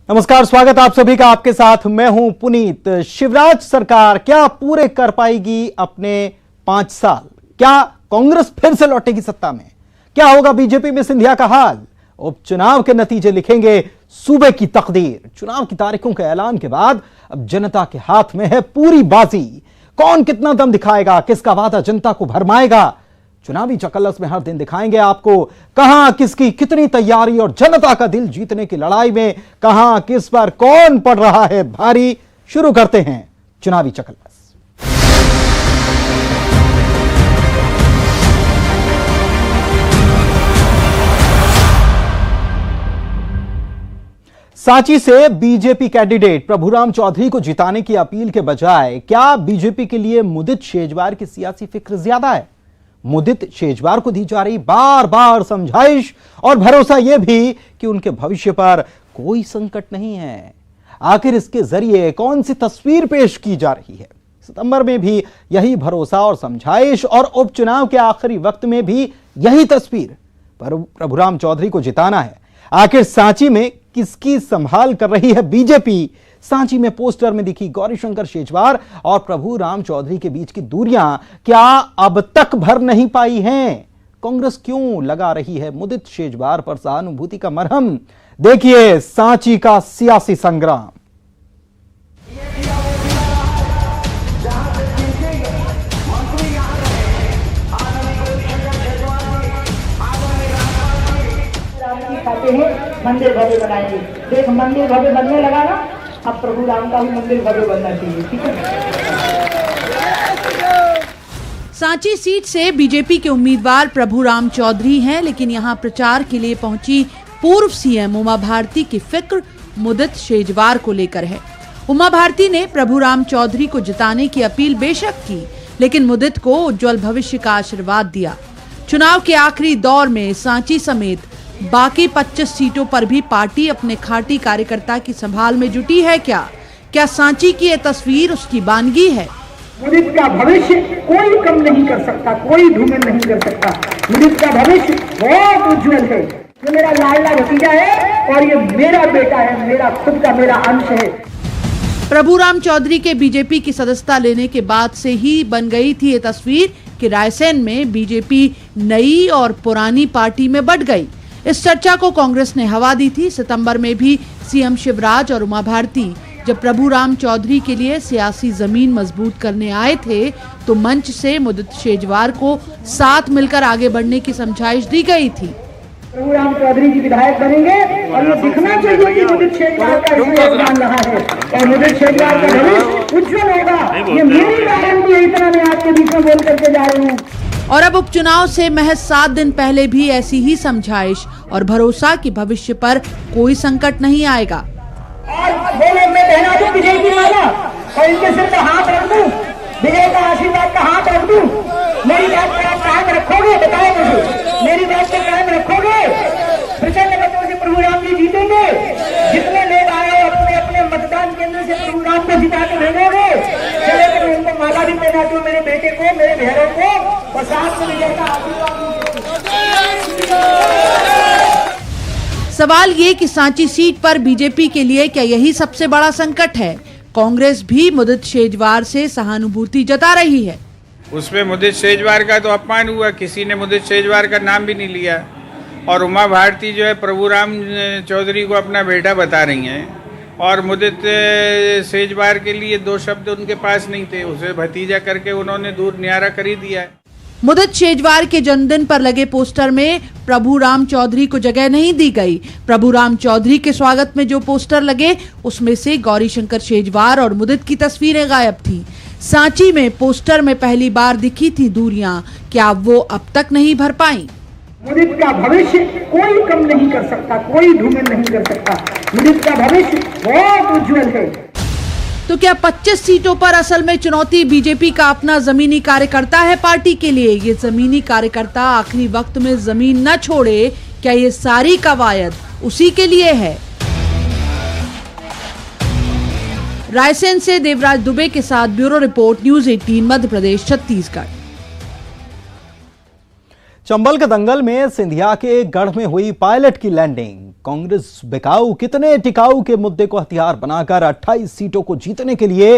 नमस्कार, स्वागत आप सभी का। आपके साथ मैं हूं पुनीत। शिवराज सरकार क्या पूरे कर पाएगी अपने 5 साल? क्या कांग्रेस फिर से लौटेगी सत्ता में? क्या होगा बीजेपी में सिंधिया का हाल? उपचुनाव के नतीजे लिखेंगे सूबे की तकदीर। चुनाव की तारीखों के ऐलान के बाद अब जनता के हाथ में है पूरी बाजी। कौन कितना दम दिखाएगा, किसका वादा जनता को भरमाएगा? चुनावी चकल्लस में हर दिन दिखाएंगे आपको कहां किसकी कितनी तैयारी और जनता का दिल जीतने की लड़ाई में कहां किस पर कौन पड़ रहा है भारी। शुरू करते हैं चुनावी चकल्लस। सांची से बीजेपी कैंडिडेट प्रभुराम चौधरी को जिताने की अपील के बजाय क्या बीजेपी के लिए मुदित शेजवार की सियासी फिक्र ज्यादा है? मुदित शेजवार को दी जा रही बार बार समझाइश और भरोसा यह भी कि उनके भविष्य पर कोई संकट नहीं है। आखिर इसके जरिए कौन सी तस्वीर पेश की जा रही है? सितंबर में भी यही भरोसा और समझाइश और उपचुनाव के आखिरी वक्त में भी यही तस्वीर। पर प्रभुराम चौधरी को जिताना है। आखिर सांची में किसकी संभाल कर रही है बीजेपी? सांची में पोस्टर में दिखी गौरीशंकर शेजवार और प्रभुराम चौधरी के बीच की दूरियां क्या अब तक भर नहीं पाई हैं? कांग्रेस क्यों लगा रही है मुदित शेजवार पर सहानुभूति का मरहम? देखिए सांची का सियासी संग्राम। मंदिर भव्य बनाएंगे। देख, मंदिर भव्य बनने लगा ना, अब प्रभु राम का भी मंदिर भव्य बनना चाहिए। ठीक है। सांची सीट से बीजेपी के उम्मीदवार प्रभुराम चौधरी हैं, लेकिन यहां प्रचार के लिए पहुंची पूर्व सीएम उमा भारती की फिक्र मुदित शेजवार को लेकर है। उमा भारती ने प्रभुराम चौधरी को जिताने की अपील बेशक की, लेकिन मुदित को उज्जवल भविष्य का आशीर्वाद दिया। चुनाव के आखिरी दौर में सांची समेत बाकी 25 सीटों पर भी पार्टी अपने खाटी कार्यकर्ता की संभाल में जुटी है। क्या सांची की ये तस्वीर उसकी बानगी है? मुदित का भविष्य कोई कम नहीं कर सकता, कोई धूमिल नहीं कर सकता। मुदित का भविष्य बहुत उज्जवल है। ये मेरा लाडला भतीजा है और ये मेरा बेटा है, मेरा खुद का, मेरा अंश है। प्रभुराम चौधरी के बीजेपी की सदस्यता लेने के बाद से ही बन गई थी ये तस्वीर कि रायसेन में बीजेपी नई और पुरानी पार्टी में बंट गई। इस चर्चा को कांग्रेस ने हवा दी थी। सितंबर में भी सीएम शिवराज और उमा भारती जब प्रभुराम चौधरी के लिए सियासी जमीन मजबूत करने आए थे तो मंच से मुदित शेजवार को साथ मिलकर आगे बढ़ने की समझाइश दी गई थी। प्रभुराम चौधरी जी विधायक बनेंगे और ये दिखना चाहिए कि मुदित शेजवार का इसमें योगदान रहा है और मुदित शेजवार का भविष्य उज्जवल होगा। ये मेरी गारंटी है, इतना मैं आपके बीच में बोल करके जा रही हूँ। और अब उपचुनाव से महज 7 दिन पहले भी ऐसी ही समझाइश और भरोसा कि भविष्य पर कोई संकट नहीं आएगा। और बोले मैं पहना दूं विजय की माला और इनके सिर पे हाथ रख दूं, विजय का आशीर्वाद का हाथ रख दूं। मेरी बात पर आप कायम रखोगे? बताओ मुझे, मेरी बात पर कायम रखोगे? प्रचंड मतों से प्रभुराम जी जीतेंगे। जितने लोग आए अपने अपने मतदान केंद्र से प्रभुराम को जिता के भेजोगे। चले तो मैं उनको माला भी पहना दूं, मेरे बेटे को, मेरे बहनों को, और साथ में विजय का आशीर्वाद। सवाल ये कि सांची सीट पर बीजेपी के लिए क्या यही सबसे बड़ा संकट है? कांग्रेस भी मुदित शेजवार से सहानुभूति जता रही है। उसमें मुदित शेजवार का तो अपमान हुआ, किसी ने मुदित शेजवार का नाम भी नहीं लिया। और उमा भारती जो है प्रभुराम चौधरी को अपना बेटा बता रही हैं और मुदित शेजवार के लिए 2 शब्द उनके पास नहीं थे, उसे भतीजा करके उन्होंने दूर न्यारा कर ही दिया है। मुदित शेजवार के जन्मदिन पर लगे पोस्टर में प्रभुराम चौधरी को जगह नहीं दी गई। प्रभुराम चौधरी के स्वागत में जो पोस्टर लगे उसमें से गौरीशंकर शेजवार और मुदित की तस्वीरें गायब थी। सांची में पोस्टर में पहली बार दिखी थी दूरियां, क्या वो अब तक नहीं भर पाई? मुदित का भविष्य कोई कम नहीं कर सकता, कोई धूमिल नहीं कर सकता। मुदित का भविष्य बहुत उज्जवल है। तो क्या 25 सीटों पर असल में चुनौती बीजेपी का अपना जमीनी कार्यकर्ता है पार्टी के लिए? ये जमीनी कार्यकर्ता आखिरी वक्त में जमीन न छोड़े, क्या ये सारी कवायद उसी के लिए है? रायसेन से देवराज दुबे के साथ bureau report, news 18 Madhya Pradesh Chhattisgarh. Chambal के दंगल में सिंधिया के गढ़ में हुई पायलट की लैंडिंग। कांग्रेस बिकाऊ कितने टिकाऊ के मुद्दे को हथियार बनाकर 28 सीटों को जीतने के लिए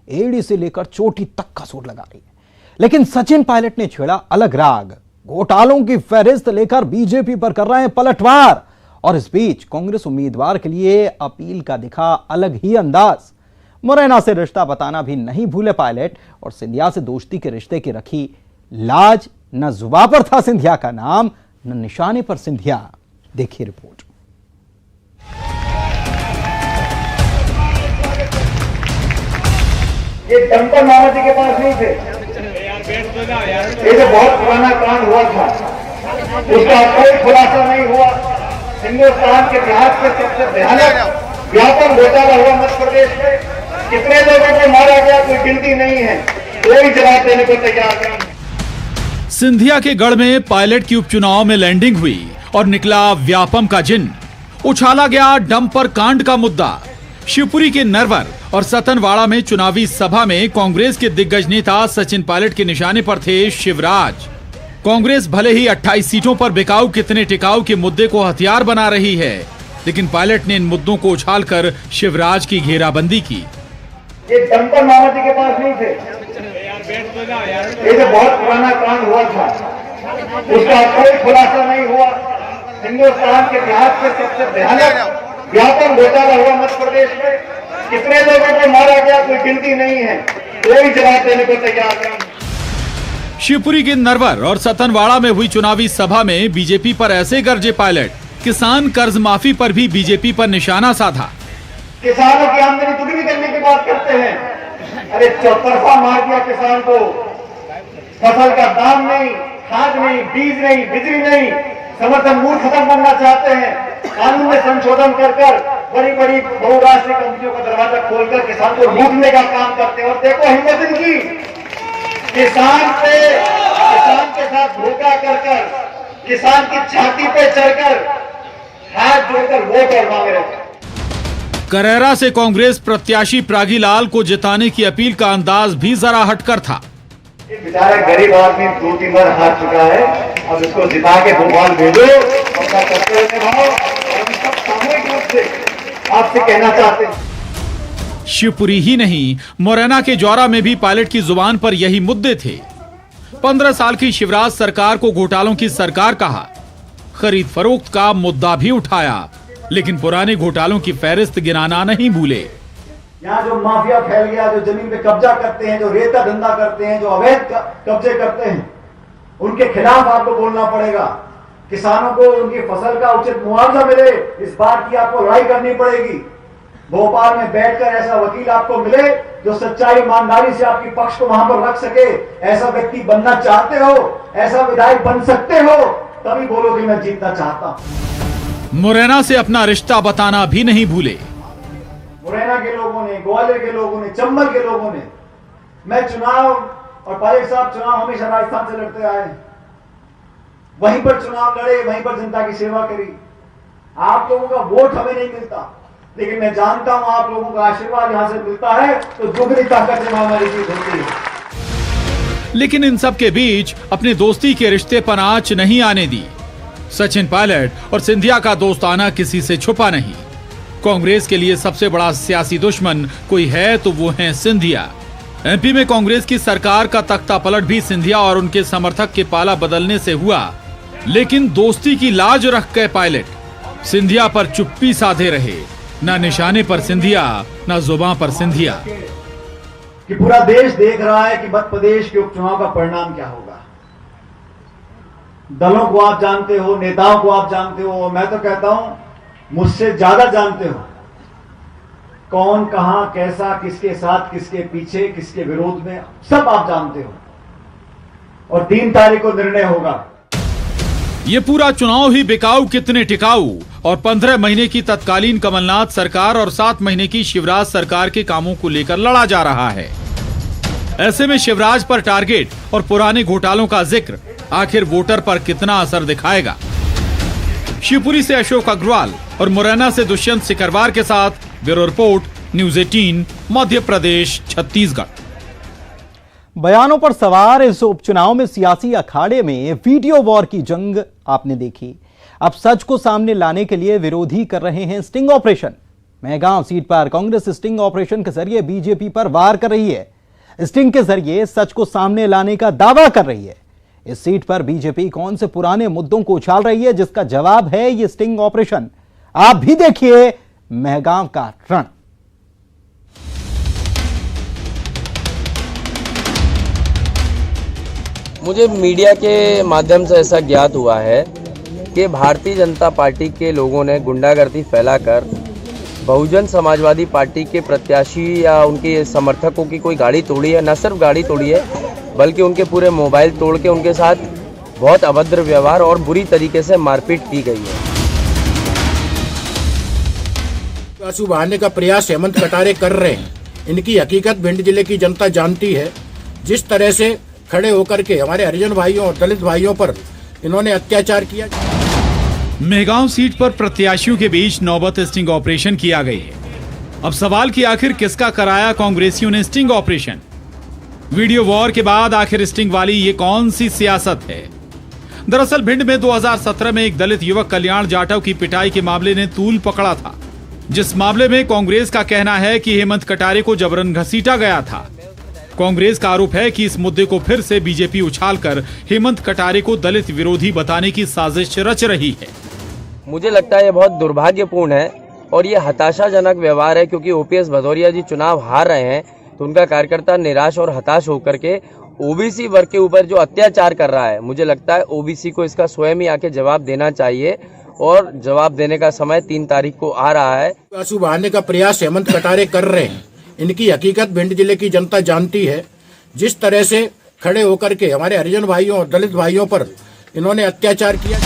एड़ी से लेकर चोटी तक का सुर लगा रही है। लेकिन सचिन पायलट ने छेड़ा अलग राग। घोटालों की फहरिस्त लेकर बीजेपी पर कर रहे हैं पलटवार। और इस बीच कांग्रेस उम्मीदवार के लिए अपील का दिखा अलग ही अंदाज। मुरैना से रिश्ता बताना भी नहीं भूले पायलट और सिंधिया से दोस्ती के रिश्ते की रखी लाज। न जुबान पर था सिंधिया का नाम, न निशाने पर सिंधिया। देखिए रिपोर्ट। ये डंपर मामा जी के पास नहीं थे। ये तो बहुत पुराना कांड हुआ था, उसका कोई खुलासा नहीं हुआ। हिंदुस्तान के इतिहास के सबसे भयानक व्यापक घोटाला हुआ मध्य प्रदेश में। कितने लोगों को मारा गया कोई गिनती नहीं है, कोई जवाब देने को तैयार नहीं। सिंधिया के गढ़ में पायलट की उपचुनाव में लैंडिंग हुई और निकला व्यापम का जिन। उछाला गया डंपर कांड का मुद्दा। शिवपुरी के नरवर और सतनवाड़ा में चुनावी सभा में कांग्रेस के दिग्गज नेता सचिन पायलट के निशाने पर थे शिवराज। कांग्रेस भले ही 28 सीटों पर बिकाऊ कितने टिकाऊ के मुद्दे को हथियार बना रही है, लेकिन पायलट ने इन मुद्दों को उछालकर शिवराज की घेराबंदी की। ये डंपर मामा जी के पास नहीं थे। ये तो बहुत पुराना कांड हुआ था, उसका कोई खुलासा नहीं हुआ। हिंदुस्तान के इतिहास के सबसे भयानक व्यापक घोटाला हुआ मध्य प्रदेश में। कितने लोगों को मारा गया कोई गिनती नहीं है, कोई जवाब देने को तैयार नहीं। शिवपुरी के नरवर और सतनवाड़ा में हुई चुनावी सभा में बीजेपी पर ऐसे गरजे पायलट, किसान कर्ज माफी पर भी बीजेपी पर निशाना साधा। किसानों की आमदनी दुगनी करने की बात करते हैं। अरे चौतरफा मार दिया किसान को। फसल का दाम नहीं, खाद नहीं, बीज नहीं, बिजली नहीं, समर्थन मूल्य खत्म करना चाहते हैं। कानून में संशोधन कर बड़ी बड़ी बहुराष्ट्रीय कंपनियों का दरवाजा खोलकर किसान को लूटने का काम करते हैं। और देखो हिम्मत इनकी, किसान के साथ धोखा कर किसान की छाती पे चढ़कर हाथ जोड़कर वोट और मांग रहे थे। करेरा से कांग्रेस प्रत्याशी प्रागीलाल को जिताने की अपील का अंदाज भी जरा हटकर था। ये बेचारा गरीब आदमी 2-3 बार हार चुका है, अब इसको जिता के भोपाल भेजो और करते निभाओ। और सब सामूहिक रूप से आपसे कहना चाहते हैं। शिवपुरी ही नहीं, मुरैना के जौरा में भी पायलट की जुबान पर यही मुद्दे थे। 15 साल की शिवराज सरकार को घोटालों की सरकार कहा, खरीद फरोख्त का मुद्दा भी उठाया, लेकिन पुराने घोटालों की फहरिस्त गिनाना नहीं भूले। यहाँ जो माफिया फैल गया, जो जमीन पे कब्जा करते हैं, जो रेता धंधा करते हैं, जो अवैध कब्जे करते हैं, उनके खिलाफ आपको बोलना पड़ेगा। किसानों को उनकी फसल का उचित मुआवजा मिले, इस बात की आपको लड़ाई करनी पड़ेगी। भोपाल में बैठकर ऐसा वकील आपको मिले जो सच्चाई ईमानदारी से आपकी पक्ष को वहां पर रख सके। ऐसा व्यक्ति बनना चाहते हो, ऐसा विधायक बन सकते हो, तभी बोलो कि मैं जीतना चाहता हूं। मुरैना से अपना रिश्ता बताना भी नहीं भूले। मुरैना के लोगों ने, ग्वालियर के लोगों ने, चंबल के लोगों ने, मैं चुनाव और पायलट साहब चुनाव हमेशा राजस्थान से लड़ते आए, वहीं पर चुनाव लड़े, वहीं पर जनता की सेवा करी। आप लोगों का वोट हमें नहीं मिलता, लेकिन मैं जानता हूं आप लोगों का आशीर्वाद यहां से मिलता है तो दुगनी ताकत से हमारी जीत होती है। लेकिन इन सब के बीच अपने दोस्ती के रिश्ते पर आंच नहीं आने दी। सचिन पायलट और सिंधिया का दोस्ताना किसी से छुपा नहीं। कांग्रेस के लिए सबसे बड़ा सियासी दुश्मन कोई है तो वो है सिंधिया। एमपी में कांग्रेस की सरकार का तख्ता पलट भी सिंधिया और उनके समर्थक के पाला बदलने से हुआ, लेकिन दोस्ती की लाज रख गए पायलट। सिंधिया पर चुप्पी साधे रहे, न निशाने पर सिंधिया, न जुबान पर सिंधिया। कि पूरा देश देख रहा है कि मध्य प्रदेश के उपचुनाव का परिणाम क्या होगा। दलों को आप जानते हो, नेताओं को आप जानते हो, मैं तो कहता हूं मुझसे ज्यादा जानते हो कौन कहां कैसा, किसके साथ, किसके पीछे, किसके विरोध में, सब आप जानते हो। और 3 तारीख को निर्णय होगा। ये पूरा चुनाव ही बिकाऊ कितने टिकाऊ और 15 महीने की तत्कालीन कमलनाथ सरकार और 7 महीने की शिवराज सरकार के कामों को लेकर लड़ा जा रहा है। ऐसे में शिवराज पर टारगेट और पुराने घोटालों का जिक्र आखिर वोटर पर कितना असर दिखाएगा। शिवपुरी से अशोक अग्रवाल और मुरैना से दुष्यंत सिकरवार के साथ bureau report, news 18, Madhya Pradesh, Chhattisgarh. बयानों पर सवार इस उपचुनाव में सियासी अखाड़े में वीडियो वॉर की जंग आपने देखी। अब सच को सामने लाने के लिए विरोधी कर रहे हैं स्टिंग ऑपरेशन। मेहगांव सीट पर कांग्रेस स्टिंग ऑपरेशन के जरिए बीजेपी पर वार कर रही है। स्टिंग के जरिए सच को सामने लाने का दावा कर रही है। इस सीट पर बीजेपी कौन से पुराने मुद्दों को उछाल रही है, जिसका जवाब है ये स्टिंग ऑपरेशन। आप भी देखिए मेहगांव का रण। मुझे मीडिया के माध्यम से ऐसा ज्ञात हुआ है कि भारतीय जनता पार्टी के लोगों ने गुंडागर्दी फैलाकर बहुजन समाजवादी पार्टी के प्रत्याशी या उनके समर्थकों की कोई गाड़ी तोड़ी है। न सिर्फ गाड़ी तोड़ी है बल्कि उनके पूरे मोबाइल तोड़ के उनके साथ बहुत अभद्र व्यवहार और बुरी तरीके से मारपीट की गई है। आंसू बहाने का प्रयास हेमंत कटारे कर रहे हैं। इनकी हकीकत भिंड जिले की जनता जानती है। जिस तरह से खड़े होकर के हमारे हरिजन भाइयों और दलित भाइयों पर इन्होंने अत्याचार किया। मेहगांव सीट पर प्रत्याशियों के बीच नौबत स्टिंग ऑपरेशन किया गई है। अब सवाल कि आखिर किसका कराया कांग्रेसियों ने स्टिंग ऑपरेशन। वीडियो वॉर के बाद आखिर स्टिंग वाली ये कौन सी सियासत है। दरअसल भिंड में 2017 में एक दलित युवक कल्याण जाटव की पिटाई के मामले ने तूल पकड़ा था, जिस मामले में कांग्रेस का कहना है कि हेमंत कटारे को जबरन घसीटा गया था। कांग्रेस का आरोप है कि इस मुद्दे को फिर से बीजेपी उछालकर हेमंत कटारे को दलित विरोधी बताने की साजिश रच रही है। मुझे लगता है ये बहुत दुर्भाग्यपूर्ण है और ये हताशाजनक व्यवहार है, क्योंकि ओपीएस भदौरिया जी चुनाव हार रहे हैं तो उनका कार्यकर्ता निराश और हताश होकर के ओबीसी वर्ग के ऊपर जो अत्याचार कर रहा है, मुझे लगता है ओबीसी को इसका स्वयं ही आके जवाब देना चाहिए और जवाब देने का समय 3 तारीख को आ रहा है। आंसू बहाने का प्रयास हेमंत कटारे कर रहे हैं। इनकी हकीकत भिंड जिले की जनता जानती है। जिस तरह से खड़े होकर के हमारे हरिजन भाइयों और दलित भाइयों पर इन्होंने अत्याचार किया।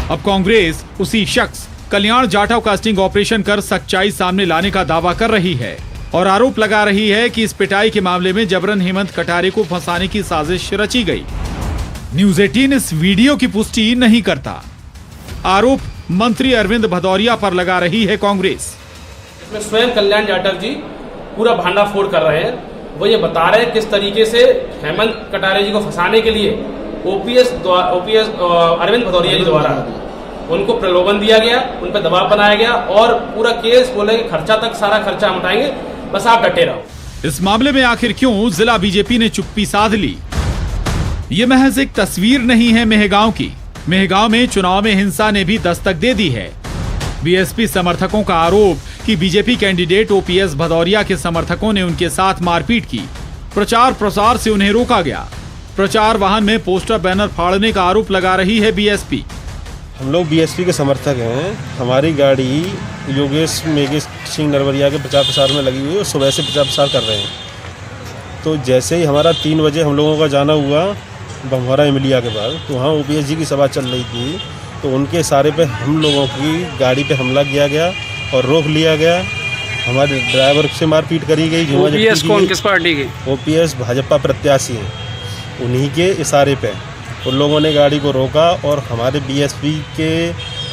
अब कांग्रेस उसी शख्स कल्याण जाटव का स्टिंग ऑपरेशन कर सच्चाई सामने लाने का दावा कर रही है और आरोप लगा रही है कि इस पिटाई के मामले में जबरन हेमंत कटारे को फंसाने की साजिश रची गई। न्यूज़ 18 इस वीडियो की पुष्टि नहीं करता। आरोप मंत्री अरविंद भदौरिया पर लगा रही है कांग्रेस। इसमें स्वयं कल्याण जाटव जी पूरा भांडाफोड़ कर रहे हैं। वो ये बता रहे हैं किस तरीके से हेमंत कटारे जी को फंसाने के लिए ओपीएस अरविंद भदौरिया जी द्वारा उनको प्रलोभन दिया गया, उन पर दबाव बनाया गया और पूरा केस बोले खर्चा तक सारा खर्चा हम उठाएंगे, बस आप डटे रहो। इस मामले में आखिर क्यों जिला बीजेपी ने चुप्पी साध ली। ये महज एक तस्वीर नहीं है मेहगांव की। मेहगांव में चुनाव में हिंसा ने भी दस्तक दे दी है। बीएसपी समर्थकों का आरोप कि बीजेपी कैंडिडेट ओपीएस भदौरिया के समर्थकों ने उनके साथ मारपीट की, प्रचार प्रसार से उन्हें रोका गया। प्रचार वाहन में पोस्टर बैनर फाड़ने का आरोप लगा रही है बीएसपी। हम लोग बीएसपी के समर्थक हैं। हमारी गाड़ी योगेश मेघेश सिंह नरवरिया के प्रचार प्रसार में लगी हुई है, सुबह से प्रचार प्रसार कर रहे हैं। तो जैसे ही हमारा 3 बजे हम लोगों का जाना हुआ बमहरा इमलिया के पास, तो वहाँ ओपीएस जी की सभा चल रही थी, तो उनके इशारे पे हम लोगों की गाड़ी पे हमला किया गया और रोक लिया गया। हमारे ड्राइवर से मारपीट करी गई। ओपीएस कौन, किस पार्टी की? ओपीएस भाजपा प्रत्याशी हैं, उन्हीं के इशारे पे उन लोगों ने गाड़ी को रोका और हमारे बीएसपी के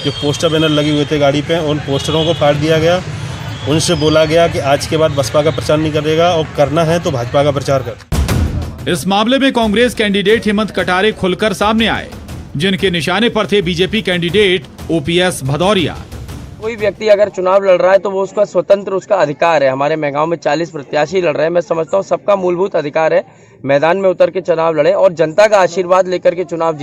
जो पोस्टर बैनर लगे हुए थे गाड़ी पे, उन पोस्टरों को फाड़ दिया गया। उनसे बोला गया कि आज के बाद बसपा का प्रचार नहीं करेगा और करना है तो भाजपा का प्रचार कर। इस मामले में कांग्रेस कैंडिडेट हेमंत कटारे खुलकर सामने आए, जिनके निशाने पर थे बीजेपी कैंडिडेट ओपीएस भदौरिया। कोई व्यक्ति अगर चुनाव लड़ रहा है तो वो उसका स्वतंत्र उसका अधिकार है। हमारे मेहगांव में 40 प्रत्याशी लड़ रहे हैं। मैं समझता हूँ सबका मूलभूत अधिकार है मैदान में उतर के चुनाव लड़े और जनता का आशीर्वाद लेकर के चुनाव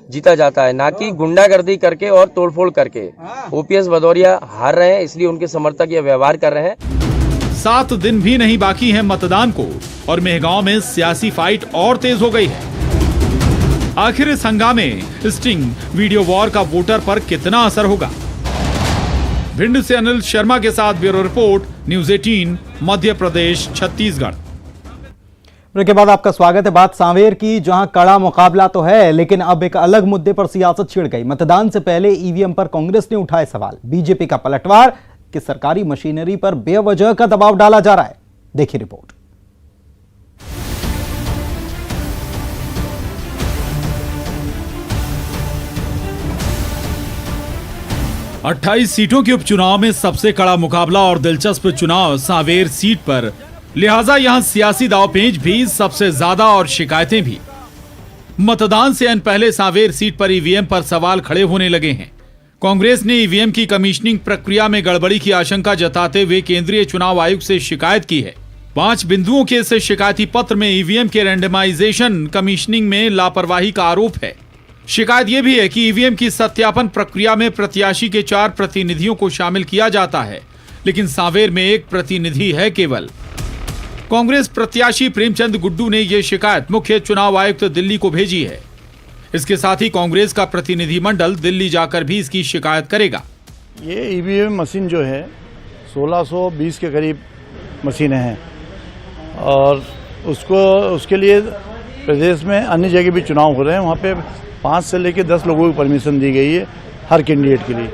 जीता जाता है, ना कि गुंडागर्दी करके और तोड़फोड़ करके। ओपीएस भदौरिया हार रहे हैं, इसलिए उनके समर्थक ये व्यवहार कर रहे हैं। 7 दिन भी नहीं बाकी है मतदान को और मेहगांव में सियासी फाइट और तेज हो गई है। आखिर इस हंगामे स्टिंग वीडियो वॉर का वोटर पर कितना असर होगा। भिंड से अनिल शर्मा के साथ bureau report, news 18 Madhya Pradesh Chhattisgarh. Break के बाद आपका स्वागत है। बात सांवेर की, जहां कड़ा मुकाबला तो है, लेकिन अब एक अलग मुद्दे पर सियासत छिड़ गई। मतदान से पहले ईवीएम पर कांग्रेस ने उठाए सवाल। बीजेपी का पलटवार कि सरकारी मशीनरी पर बेवजह का दबाव डाला जा रहा है। देखिए रिपोर्ट। 28 सीटों के उपचुनाव में सबसे कड़ा मुकाबला और दिलचस्प चुनाव सांवेर सीट पर, लिहाजा यहां सियासी दांवपेच भी सबसे ज्यादा और शिकायतें भी। मतदान से पहले सांवेर सीट पर ईवीएम पर सवाल खड़े होने लगे हैं। कांग्रेस ने ईवीएम की कमीशनिंग प्रक्रिया में गड़बड़ी की आशंका जताते हुए केंद्रीय चुनाव आयोग से शिकायत की है। 5 बिंदुओं के इस शिकायती पत्र में ईवीएम के रैंडमाइजेशन कमीशनिंग में लापरवाही का आरोप है। शिकायत यह भी है कि ईवीएम की सत्यापन प्रक्रिया में प्रत्याशी के 4 प्रतिनिधियों को शामिल किया जाता है, लेकिन सांवेर में 1 प्रतिनिधि है केवल। कांग्रेस प्रत्याशी प्रेमचंद गुड्डू ने यह शिकायत मुख्य चुनाव आयुक्त दिल्ली को भेजी है। इसके साथ ही कांग्रेस का प्रतिनिधिमंडल दिल्ली जाकर भी इसकी शिकायत करेगा। ये ईवीएम मशीन जो है 1620 के करीब मशीनें हैं और उसके लिए प्रदेश में अन्य जगह भी चुनाव हो रहे हैं। वहाँ पे 5 से लेकर 10 लोगों की परमिशन दी गई है हर कैंडिडेट के लिए।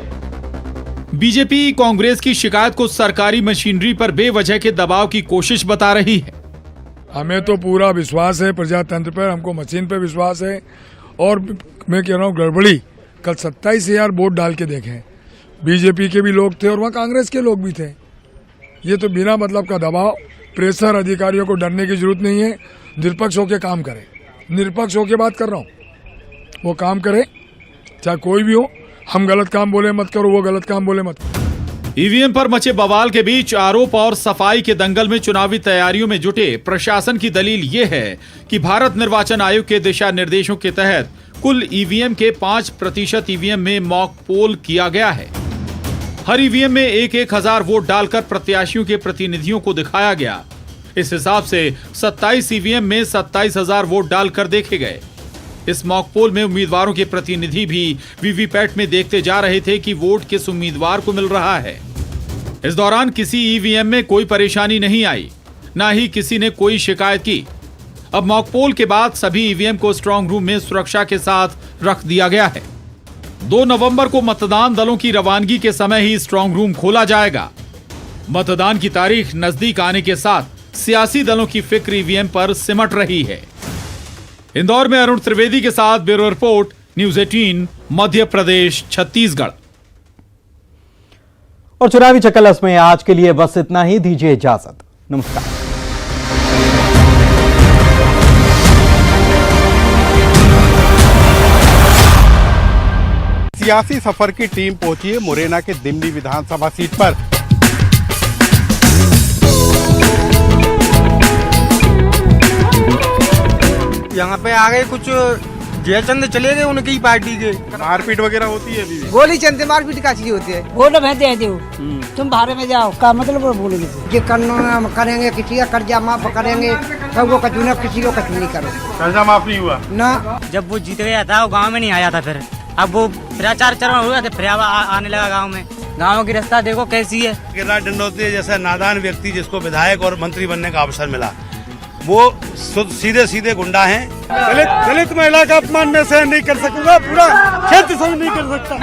बीजेपी कांग्रेस की शिकायत को सरकारी मशीनरी पर बेवजह के दबाव की कोशिश बता रही है। हमें तो पूरा विश्वास है प्रजातंत्र पर, हमको मशीन पर विश्वास है। और मैं कह रहा हूँ गड़बड़ी, कल 27,000 वोट डाल के देखें, बीजेपी के भी लोग थे और वहाँ कांग्रेस के लोग भी थे। ये तो बिना मतलब का दबाव, प्रेशर, अधिकारियों को डरने की जरूरत नहीं है। निष्पक्ष होकर काम करें, निष्पक्ष होकर बात कर रहा हूँ, वो काम करे चाहे कोई भी हो। हम गलत काम बोले मत करो, वो गलत काम बोले मत करो। ईवीएम पर मचे बवाल के बीच आरोप और सफाई के दंगल में चुनावी तैयारियों में जुटे प्रशासन की दलील ये है कि भारत निर्वाचन आयोग के दिशा निर्देशों के तहत कुल ईवीएम के 5% ईवीएम में मॉक पोल किया गया है। हर ईवीएम में 1,000 वोट डालकर प्रत्याशियों के प्रतिनिधियों को दिखाया गया। इस हिसाब से 27 ईवीएम में 27,000 वोट डालकर देखे गए। इस मॉक पोल में उम्मीदवारों के प्रतिनिधि भी वीवीपैट में देखते जा रहे थे कि वोट किस उम्मीदवार को मिल रहा है। इस दौरान किसी ईवीएम में कोई परेशानी नहीं आई, ना ही किसी ने कोई शिकायत की। अब मॉक पोल के बाद सभी ईवीएम को स्ट्रांग रूम में सुरक्षा के साथ रख दिया गया है। 2 नवंबर को मतदान दलों की रवानगी के समय ही स्ट्रांग रूम खोला जाएगा। मतदान की तारीख नजदीक आने के साथ सियासी दलों की फिक्र ईवीएम पर सिमट रही है। इंदौर में अरुण त्रिवेदी के साथ bureau report, news 18, Madhya Pradesh, Chhattisgarh. और चुनावी चक्करलस में आज के लिए बस इतना ही। दीजिए इजाजत, नमस्कार। सियासी सफर की टीम पहुंची है मुरैना के दिमनी विधानसभा सीट पर। यहाँ पे आ गए कुछ जयचंद चले गए उनकी पार्टी के। मारपीट वगैरह होती है अभी? गोली चलते, मारपीट का चीज होती है। वोट भेज दे तुम भाड़े में जाओ, का मतलब बोलेंगे ये कानून करेंगे, किसी का कर्जा माफ करेंगे, सबको कचू न किसी को कचू नहीं करो। कर्जा माफ नहीं हुआ ना। जब वो जीत गया था वो गाँव में नहीं आया था, फिर अब वो प्रचार चरण हुआ था, फिर आने लगा गाँव में। गाँव की रास्ता देखो कैसी है। गिरिराज दंडोतिया जैसा नादान व्यक्ति जिसको विधायक और मंत्री बनने का अवसर मिला, वो सीधे गुंडा हैं। दलित महिला का अपमान मैं सहन नहीं कर सकूंगा, पूरा क्षेत्र सहन नहीं कर सकता।